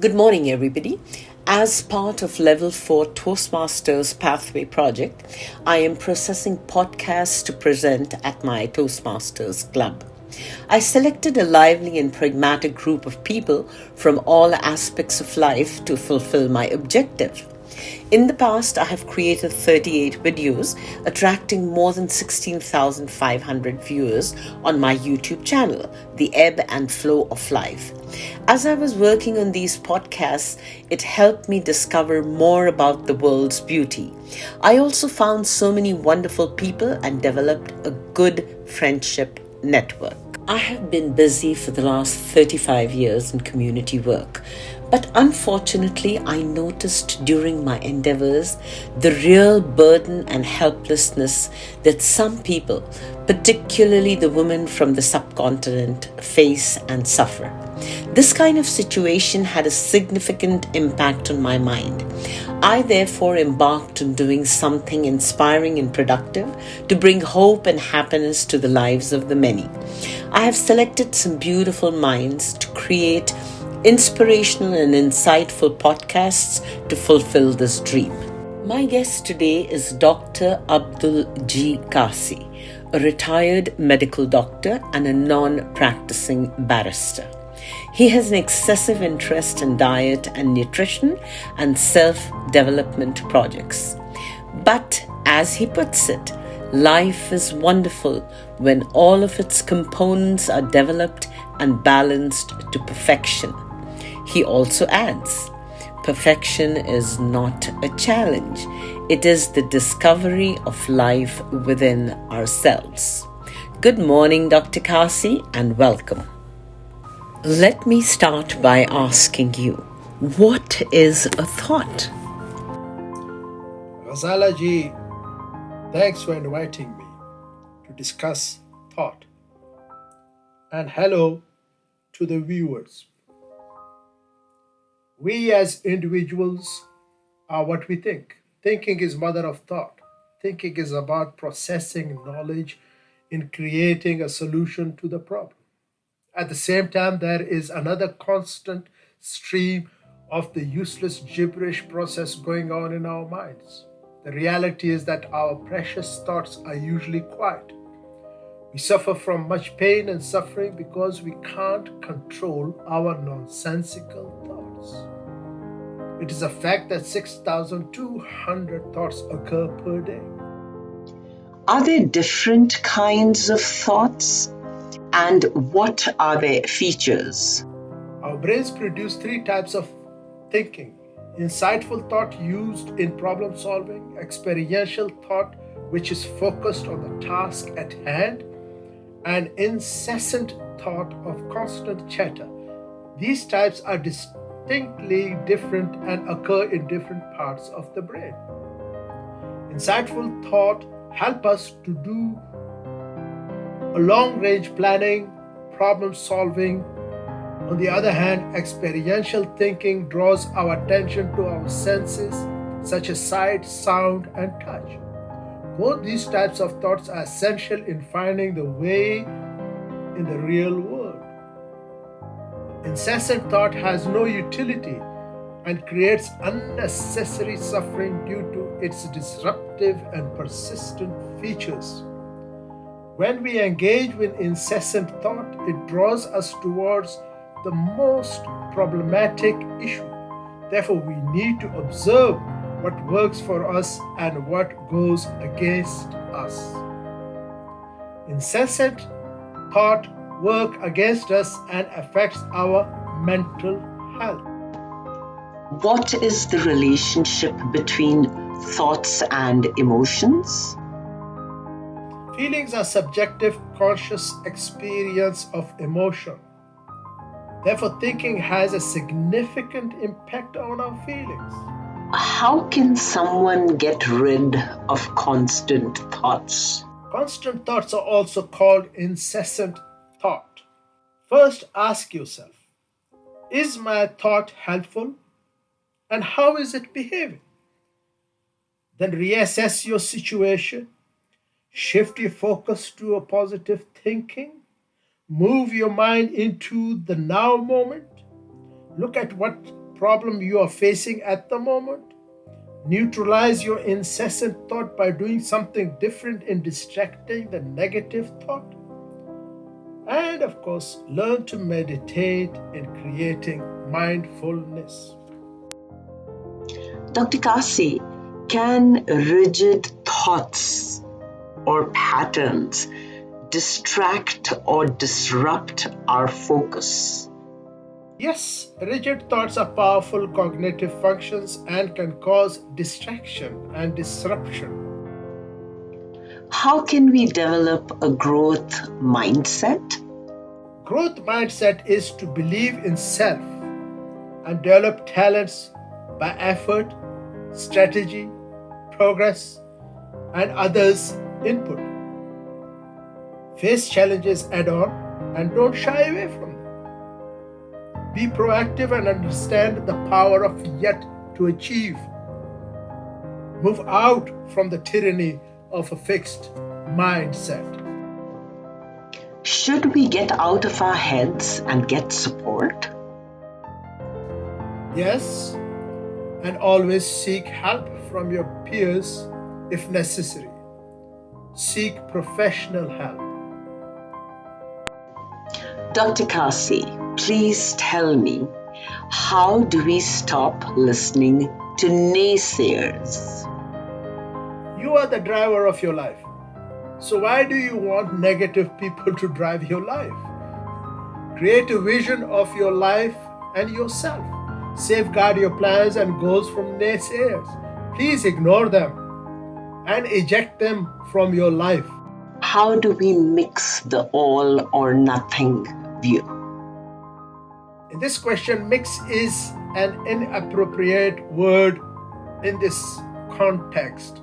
Good morning, everybody. As part of Level 4 Toastmasters Pathway project, I am processing podcasts to present at my Toastmasters Club. I selected a lively and pragmatic group of people from all aspects of life to fulfill my objective. In the past, I have created 38 videos, attracting more than 16,500 viewers on my YouTube channel, The Ebb and Flow of Life. As I was working on these podcasts, it helped me discover more about the world's beauty. I also found so many wonderful people and developed a good friendship network. I have been busy for the last 35 years in community work, but unfortunately, I noticed during my endeavors the real burden and helplessness that some people, particularly the women from the subcontinent, face and suffer. This kind of situation had a significant impact on my mind. I therefore embarked on doing something inspiring and productive to bring hope and happiness to the lives of the many. I have selected some beautiful minds to create inspirational and insightful podcasts to fulfill this dream. My guest today is Dr. Abdul G. Kassi, a retired medical doctor and a non-practicing barrister. He has an excessive interest in diet and nutrition and self-development projects. But as he puts it, life is wonderful when all of its components are developed and balanced to perfection. He also adds, perfection is not a challenge. It is the discovery of life within ourselves. Good morning, Dr. Kassi, and welcome. Let me start by asking you, what is a thought? Ghazala ji, thanks for inviting me to discuss thought. And hello to the viewers. We as individuals are what we think. Thinking is mother of thought. Thinking is about processing knowledge in creating a solution to the problem. At the same time, there is another constant stream of the useless gibberish process going on in our minds. The reality is that our precious thoughts are usually quiet. We suffer from much pain and suffering because we can't control our nonsensical thoughts. It is a fact that 6,200 thoughts occur per day. Are there different kinds of thoughts? And what are their features? Our brains produce three types of thinking: insightful thought used in problem solving, experiential thought which is focused on the task at hand, and incessant thought of constant chatter. These types are distinctly different and occur in different parts of the brain. Insightful thought help us to do a long-range planning, problem solving. On the other hand, experiential thinking draws our attention to our senses, such as sight, sound, and touch. Both these types of thoughts are essential in finding the way in the real world. Incessant thought has no utility and creates unnecessary suffering due to its disruptive and persistent features. When we engage with incessant thought, it draws us towards the most problematic issue. Therefore, we need to observe what works for us and what goes against us. Incessant thought works against us and affects our mental health. What is the relationship between thoughts and emotions? Feelings are subjective, conscious experience of emotion. Therefore, thinking has a significant impact on our feelings. How can someone get rid of constant thoughts? Constant thoughts are also called incessant thought. First, ask yourself, is my thought helpful? And how is it behaving? Then reassess your situation. Shift your focus to a positive thinking. Move your mind into the now moment. Look at what problem you are facing at the moment. Neutralize your incessant thought by doing something different in distracting the negative thought. And of course, learn to meditate in creating mindfulness. Dr. Kassi, can rigid thoughts or patterns distract or disrupt our focus? Yes, rigid thoughts are powerful cognitive functions and can cause distraction and disruption. How can we develop a growth mindset? Growth mindset is to believe in self and develop talents by effort, strategy, progress, and others' input. Face challenges head on and don't shy away from them. Be proactive and understand the power of yet to achieve. Move out from the tyranny of a fixed mindset. Should we get out of our heads and get support? Yes, and always seek help from your peers if necessary. Seek professional help. Dr. Kassi, please tell me, how do we stop listening to naysayers? You are the driver of your life. So why do you want negative people to drive your life? Create a vision of your life and yourself. Safeguard your plans and goals from naysayers. Please ignore them and eject them from your life. How do we mix the all or nothing view? In this question, mix is an inappropriate word in this context.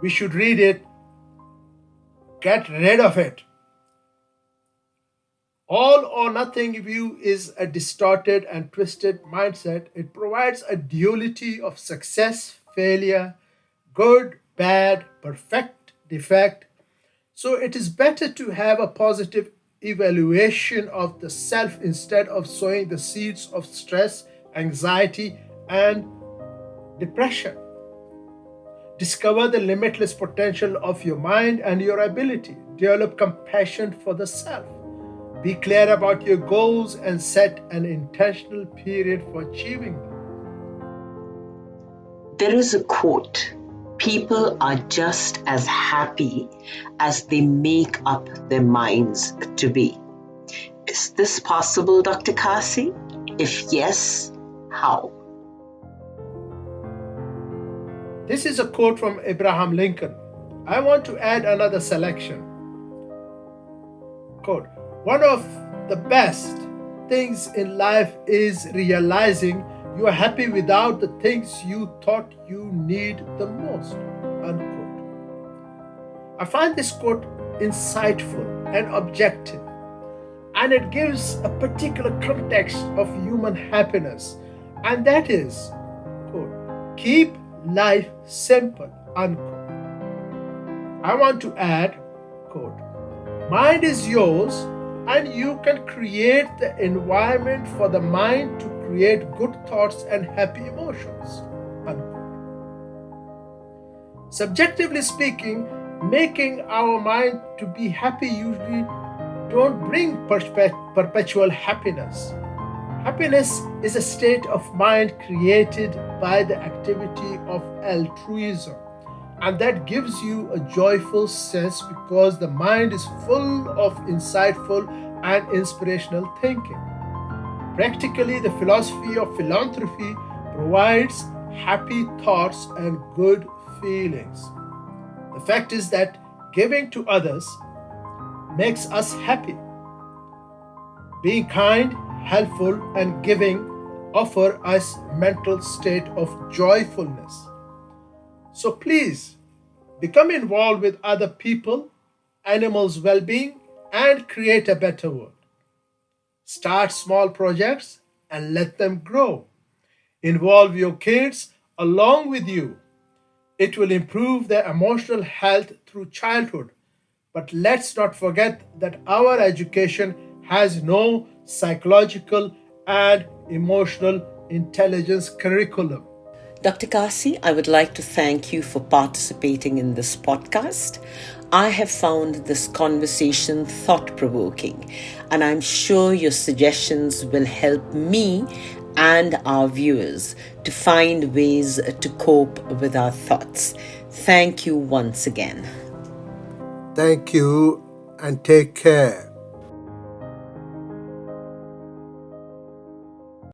We should read it, get rid of it. All or nothing view is a distorted and twisted mindset. It provides a duality of success, failure, good, bad, perfect, defect. So it is better to have a positive evaluation of the self instead of sowing the seeds of stress, anxiety, and depression. Discover the limitless potential of your mind and your ability. Develop compassion for the self. Be clear about your goals and set an intentional period for achieving them. There is a quote: people are just as happy as they make up their minds to be. Is this possible, Dr. Kassi? If yes, how? This is a quote from Abraham Lincoln. I want to add another selection. Quote, one of the best things in life is realizing you are happy without the things you thought you need the most. Unquote. I find this quote insightful and objective, and it gives a particular context of human happiness, and that is, quote, keep life simple, unquote. I want to add, quote, mind is yours and you can create the environment for the mind to create good thoughts and happy emotions, unquote. Subjectively speaking, making our mind to be happy usually don't bring perpetual happiness. Happiness is a state of mind created by the activity of altruism, and that gives you a joyful sense because the mind is full of insightful and inspirational thinking. Practically, the philosophy of philanthropy provides happy thoughts and good feelings. The fact is that giving to others makes us happy. Being kind, helpful, and giving offer us mental state of joyfulness. So please become involved with other people, animals' well-being, and create a better world. Start small projects and let them grow. Involve your kids along with you. It will improve their emotional health through childhood. But let's not forget that our education has no psychological and emotional intelligence curriculum. Dr. Kassi, I would like to thank you for participating in this podcast. I have found this conversation thought provoking, and I'm sure your suggestions will help me and our viewers to find ways to cope with our thoughts. Thank you once again. Thank you and take care.